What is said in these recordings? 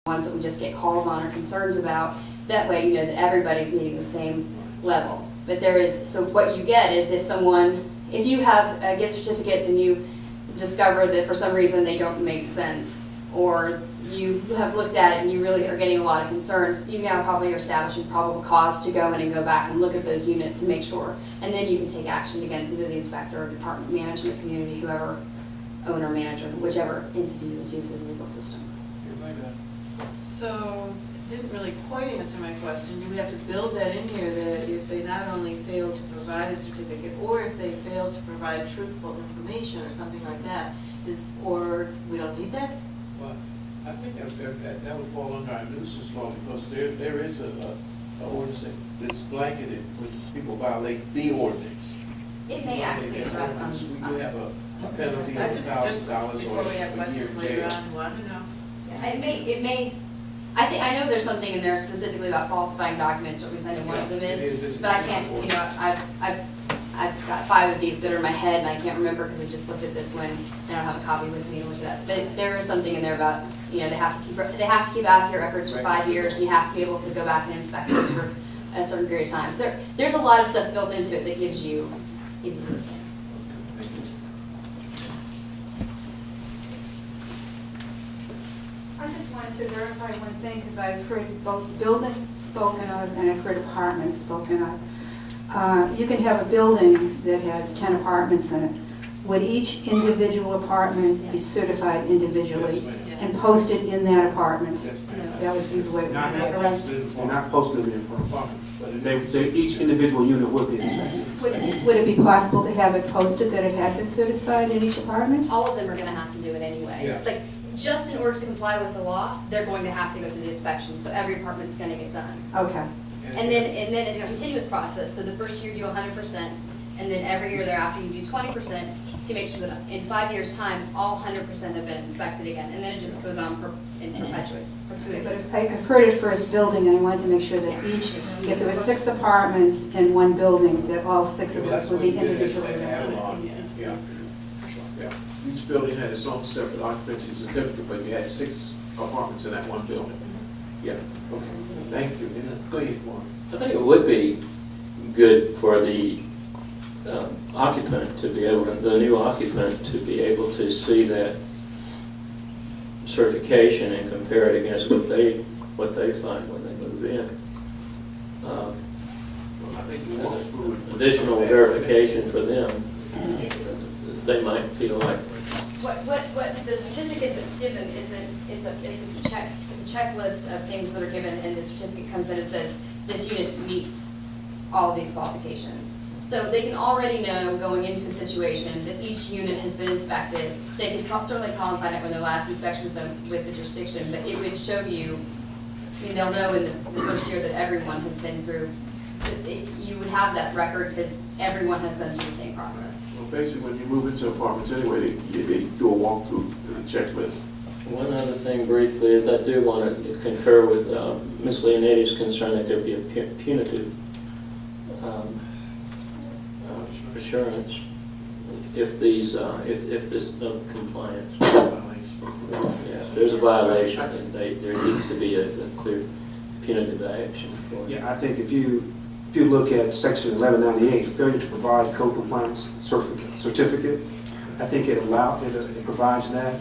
ones that we just get calls on or concerns about. That way, you know that everybody's meeting the same level. But there is, so what you get is if you have gift certificates and you discover that for some reason they don't make sense, or you have looked at it and you really are getting a lot of concerns, you now probably are establishing probable cause to go in and go back and look at those units and make sure, and then you can take action against either the inspector or department management community, whoever, owner, manager, whichever entity you would do through the legal system. So, didn't really quite answer my question. Do we have to build that in here that if they not only fail to provide a certificate, or if they fail to provide truthful information or something like that, or we don't need that? Well, I think that would fall under our nuisance law, because there is a ordinance that's blanketed when people violate the ordinance. It may actually address some. We do have a penalty of $1,000 before we have questions later on, want to know. It may. I know there's something in there specifically about falsifying documents, or at least I know one of them is, but I can't, you know, I've got 5 of these that are in my head and I can't remember because we just looked at this one and I don't have a copy with me to look it up. But there is something in there about, you know, they have to keep accurate records for 5 years, and you have to be able to go back and inspect this for a certain period of time. So there's a lot of stuff built into it that gives you those things. I just wanted to verify one thing, because I've heard both buildings spoken of and I've heard apartments spoken of. You can have a building that has 10 apartments in it. Would each individual apartment be certified individually and posted in that apartment? Yes, ma'am. That would be the way it would Not be. They're not posted in the apartment, but each individual unit would be inspected. Would it be possible to have it posted that it had been certified in each apartment? All of them are going to have to do it anyway. Yeah. Like, just in order to comply with the law, they're going to have to go through the inspection, so every apartment's going to get done. Okay. And then it's a continuous process, so the first year you do 100%, and then every year thereafter you do 20% to make sure that in 5 years' time, all 100% have been inspected again, and then it just goes on in perpetuity. But I've heard it first building, and I wanted to make sure that if there were 6 apartments in one building, that all 6 of them would be individually inspected. Yeah. Each building had its own separate occupancy certificate, but you had 6 apartments in that one building. Yeah, okay, thank you. Go ahead, Warren. I think it would be good for the occupant to be able, the new occupant to be able to see that certification and compare it against what they find when they move in. Well, I think you want Additional verification for them. They might feel like. What the certificate that's given is it's a checklist of things that are given, and the certificate comes in and says this unit meets all of these qualifications. So they can already know going into a situation that each unit has been inspected. They can certainly call and find out when their last inspection was done with the jurisdiction, but it would show you, I mean, they'll know in the first year that everyone has been through. You would have that record because everyone has been through the same process. Well, basically, when you move into apartments anyway, they do a walkthrough and a checklist. One other thing briefly is I do want to concur with Ms. Leonetti's concern that there be a punitive assurance if there's no compliance. Yeah, if there's a violation, then there needs to be a clear punitive action for it. Yeah, I think if you look at section 1198, failure to provide code compliance certificate, I think it provides that.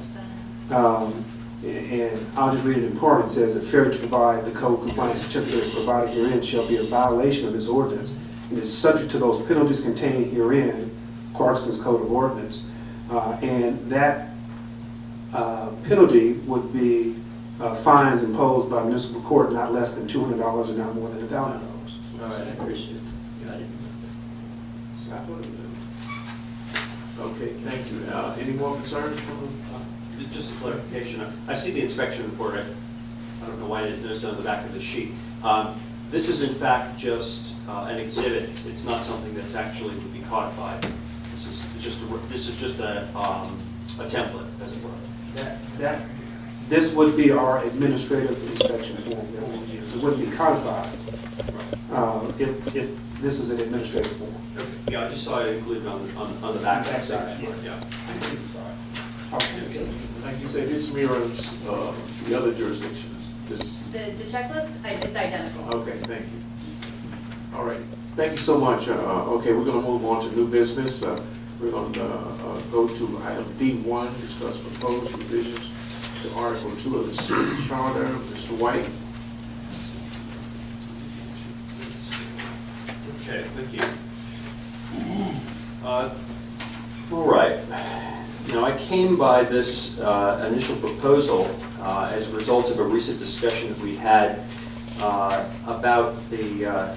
And I'll just read it in part. It says that failure to provide the code compliance certificate as provided herein shall be a violation of this ordinance and is subject to those penalties contained herein, Clarkston's Code of Ordinance. And that penalty would be fines imposed by municipal court not less than $200 or not more than $1,000. All right, I appreciate it. Okay, thank you. Any more concerns from Just a clarification. I see the inspection report. I don't know why it's on the back of the sheet. This is in fact just an exhibit. It's not something that's actually would be codified. This is just a template, as it were. This would be our administrative inspection form that we use. It wouldn't be codified. This is an administrative form. Okay. Yeah, I just saw it included on the back of that section. Yeah. like you said, this mirrors the other jurisdictions. The checklist, it's identical. Okay, thank you. All right, thank you so much. Okay, we're gonna move on to new business. We're gonna go to item D1, discuss proposed revisions to Article 2 of the city charter. Mr. White? Okay, thank you. All right. Now, I came by this initial proposal as a result of a recent discussion that we had about the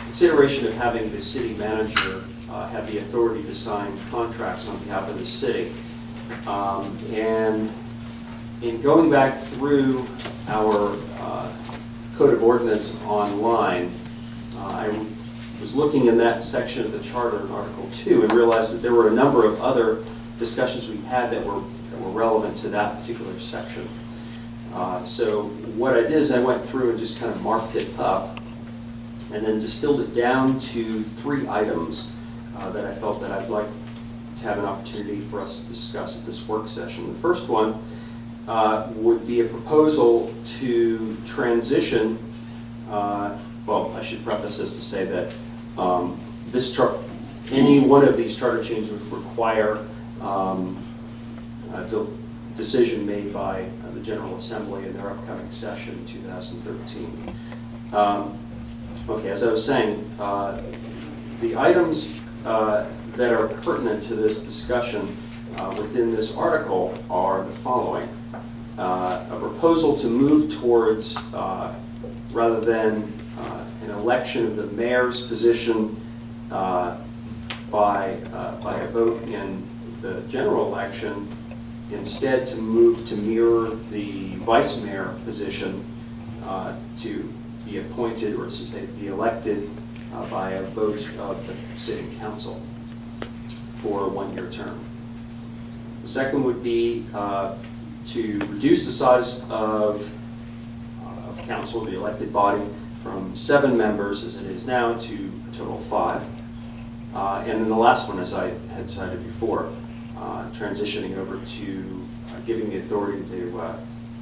consideration of having the city manager have the authority to sign contracts on behalf of the city. And in going back through our code of ordinance online, I was looking in that section of the charter in Article 2 and realized that there were a number of other discussions we had that were relevant to that particular section. So what I did is I went through and just kind of marked it up and then distilled it down to 3 items that I felt that I'd like to have an opportunity for us to discuss at this work session. The first one would be a proposal to transition, well, I should preface this to say that any one of these charter changes would require a decision made by the General Assembly in their upcoming session in 2013. Okay, as I was saying, the items that are pertinent to this discussion within this article are the following. A proposal to move towards, rather than an election of the mayor's position by a vote in the general election, instead to move to mirror the vice mayor position to be appointed, or to say be elected by a vote of the city council for a 1-year term. The second would be to reduce the size of council, the elected body, from 7 members as it is now to a total of 5. And then the last one, as I had cited before, transitioning over to giving the authority to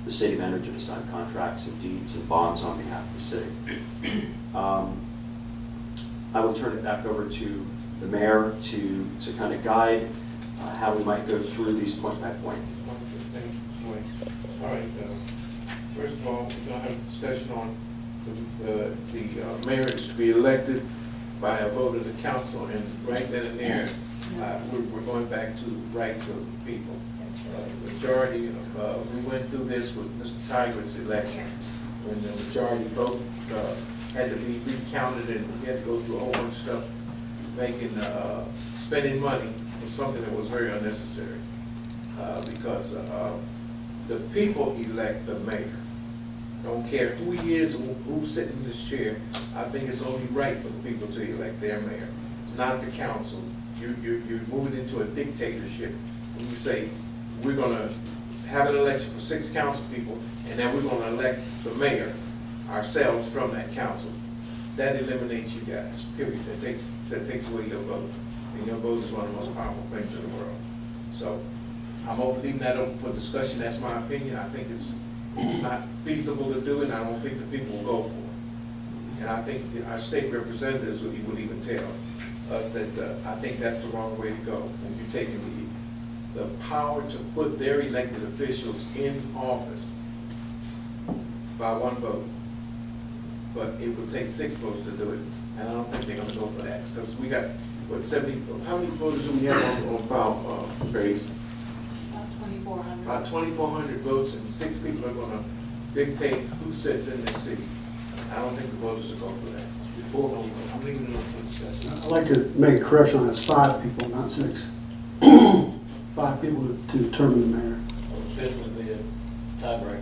the city manager to sign contracts and deeds and bonds on behalf of the city. I will turn it back over to the mayor to kind of guide how we might go through these point by point. Thank you, Mr. White. All right, first of all, we're gonna have a discussion on the mayor is to be elected by a vote of the council, and right then and there, we're going back to the rights of the people. The majority of, we went through this with Mr. Tiger's election, when the majority vote had to be recounted, and we had to go through a whole bunch of stuff, spending money for something that was very unnecessary, because the people elect the mayor. Don't care who he is or who's sitting in this chair. I think it's only right for the people to elect their mayor, not the council. You're moving into a dictatorship when you say we're going to have an election for 6 council people and then we're going to elect the mayor ourselves from that council. That eliminates you guys, period. That takes away your vote. And your vote is one of the most powerful things in the world. So I'm leaving that open for discussion. That's my opinion. I think it's not feasible to do it, and I don't think the people will go for it. And I think our state representatives would even tell us that I think that's the wrong way to go. When you're taking the power to put their elected officials in office by 1 vote, but it would take 6 votes to do it, and I don't think they're going to go for that, because we got, what, 70, how many voters do we have on file, Grace? About 2,400. About 2,400 votes, and 6 people are going to dictate who sits in this city. I don't think the voters will go for that. Before, I'm leaving it up for discussion. I'd like to make a correction on this, 5 people, not 6. 5 people to determine the mayor. Well, the 5th would be a tiebreaker.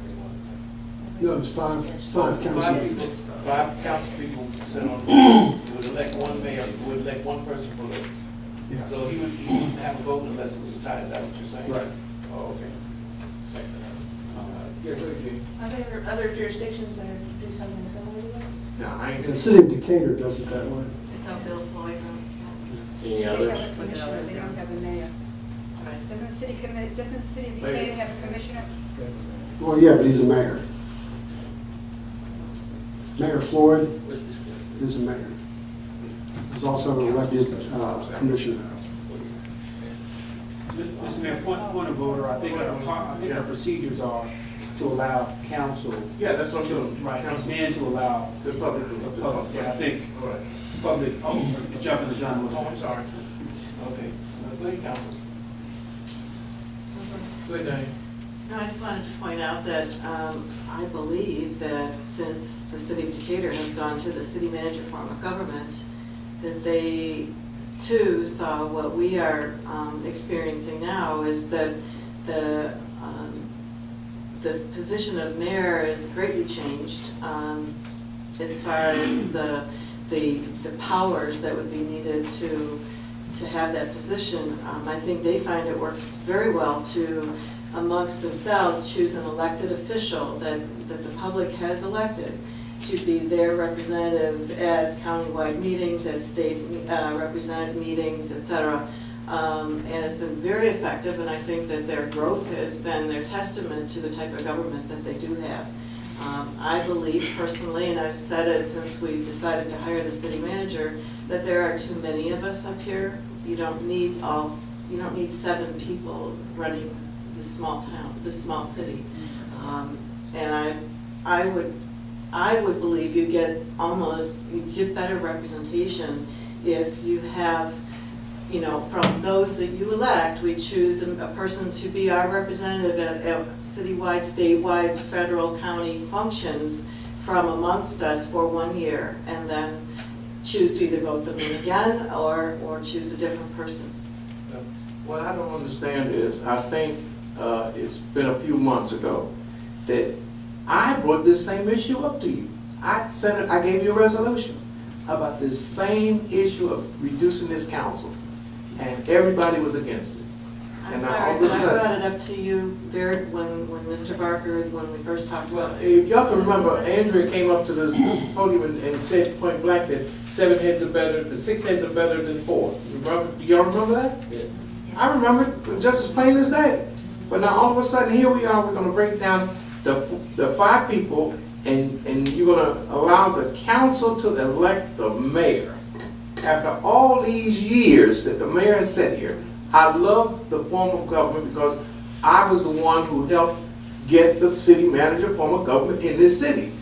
No, it's 5 council. 5 council people sit on, would elect 1 mayor, would elect 1 person for the, Yeah. so he wouldn't have a vote unless it was a tie. Is that what you're saying? Right. Oh, okay. Yeah, go ahead, Jane. Are there other jurisdictions that do something similar to this? No, I ain't. The city of Decatur does it that way. It's how Bill Floyd runs that. Any They others? have a commissioner, they don't have a mayor. Right. Doesn't the city of Decatur have a commissioner? Well, yeah, but he's a mayor. Mayor Floyd is a mayor. He's also an elected commissioner. Mr. Mayor, point of order, I think our procedures are to allow council, Yeah, that's what I'm doing. right, and then to allow The public. the public. Yeah, I think All right. public, jumping the gun. Oh, I'm sorry. Okay. Go ahead, council. Go ahead, Diane. No, I just wanted to point out that I believe that since the city of Decatur has gone to the city manager form of government, that they too saw what we are experiencing now, is that the position of mayor is greatly changed as far as the powers that would be needed to have that position. I think they find it works very well to, amongst themselves, choose an elected official that the public has elected to be their representative at countywide meetings, at state representative meetings, et cetera. And it's been very effective, and I think that their growth has been their testament to the type of government that they do have. I believe personally, and I've said it since we decided to hire the city manager, that there are too many of us up here. You don't need 7 people running this small town, this small city. And I would believe you get better representation if you have, from those that you elect, we choose a person to be our representative at citywide, statewide, federal, county functions from amongst us for 1 year, and then choose to either vote them in again or choose a different person. What I don't understand is, I think it's been a few months ago that I brought this same issue up to you. I gave you a resolution about this same issue of reducing this council, and everybody was against it. I'm And now sorry, all of a but I sudden- brought it up to you when Mr. Barker, when we first talked Well, about it. if y'all can remember, Andrea came up to the podium and said point blank that 6 heads are better than 4. Remember? Do y'all remember that? Yeah. I remember it just as plain as day. But now all of a sudden, here we are, we're gonna break down the 5 people, and you're gonna allow the council to elect the mayor. After all these years that the mayor has sat here, I love the form of government because I was the one who helped get the city manager form of government in this city.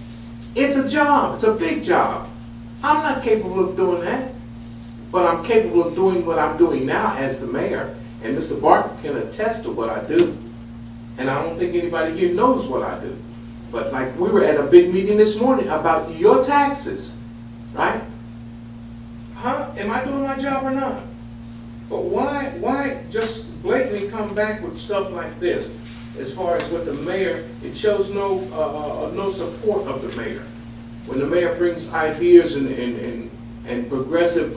It's a job, it's a big job. I'm not capable of doing that, but I'm capable of doing what I'm doing now as the mayor, and Mr. Barker can attest to what I do. And I don't think anybody here knows what I do. But like, we were at a big meeting this morning about your taxes, right? Huh? Am I doing my job or not? But why just blatantly come back with stuff like this? As far as what the mayor, it shows no support of the mayor. When the mayor brings ideas and progressive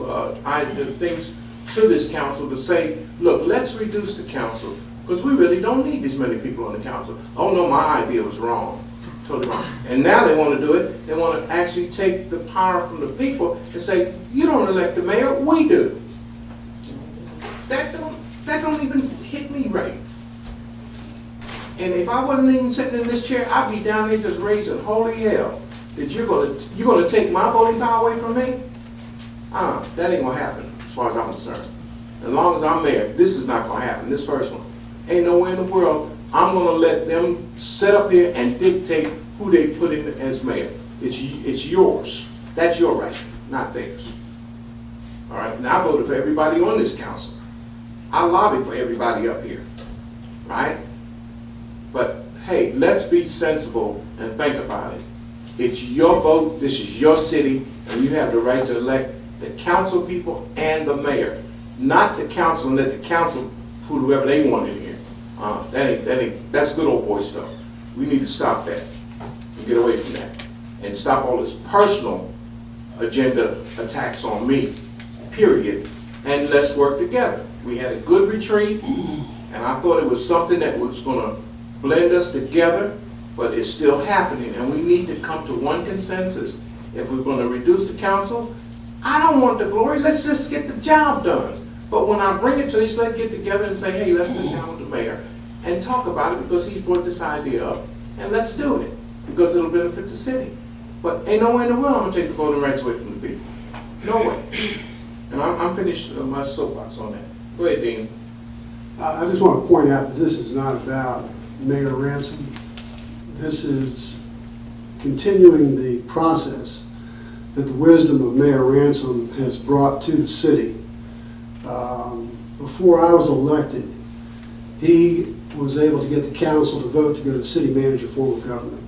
things to this council to say, look, let's reduce the council, because we really don't need this many people on the council. Oh no, my idea was wrong, totally wrong. And now they want to do it, they want to actually take the power from the people and say, you don't elect the mayor, we do. That don't even hit me right. And if I wasn't even sitting in this chair, I'd be down there just raising holy hell that you're gonna take my voting power away from me? That ain't gonna happen as far as I'm concerned. As long as I'm mayor, this is not gonna happen, this first one. Ain't no way in the world I'm gonna let them sit up here and dictate who they put in as mayor. It's yours. That's your right, not theirs. All right, now I voted for everybody on this council. I lobbied for everybody up here, right? But hey, let's be sensible and think about it. It's your vote, this is your city, and you have the right to elect the council people and the mayor. Not the council and let the council put whoever they want in here. That's good old boy stuff. We need to stop that and get away from that. And stop all this personal agenda attacks on me, period. And let's work together. We had a good retreat, and I thought it was something that was gonna blend us together, but it's still happening, and we need to come to one consensus. If we're gonna reduce the council, I don't want the glory, let's just get the job done. But when I bring it to you, let's get together and say, hey, let's sit down with the mayor and talk about it, because he's brought this idea up, and let's do it, because it'll benefit the city. But ain't no way in the world I'm gonna take the voting rights away from the people. No way. And I'm finished my soapbox on that. Go ahead, Dean. I just want to point out that this is not about Mayor Ransom. This is continuing the process that the wisdom of Mayor Ransom has brought to the city. Before I was elected, he was able to get the council to vote to go to city manager form of government.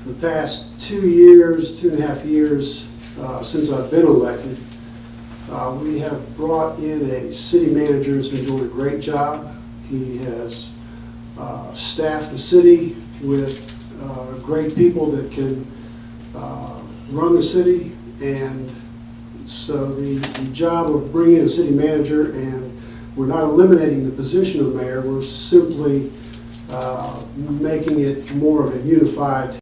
For the past 2 years, 2.5 years since I've been elected, we have brought in a city manager who's been doing a great job. He has staffed the city with great people that can run the city, and so the job of bringing in a city manager, and we're not eliminating the position of mayor, we're simply making it more of a unified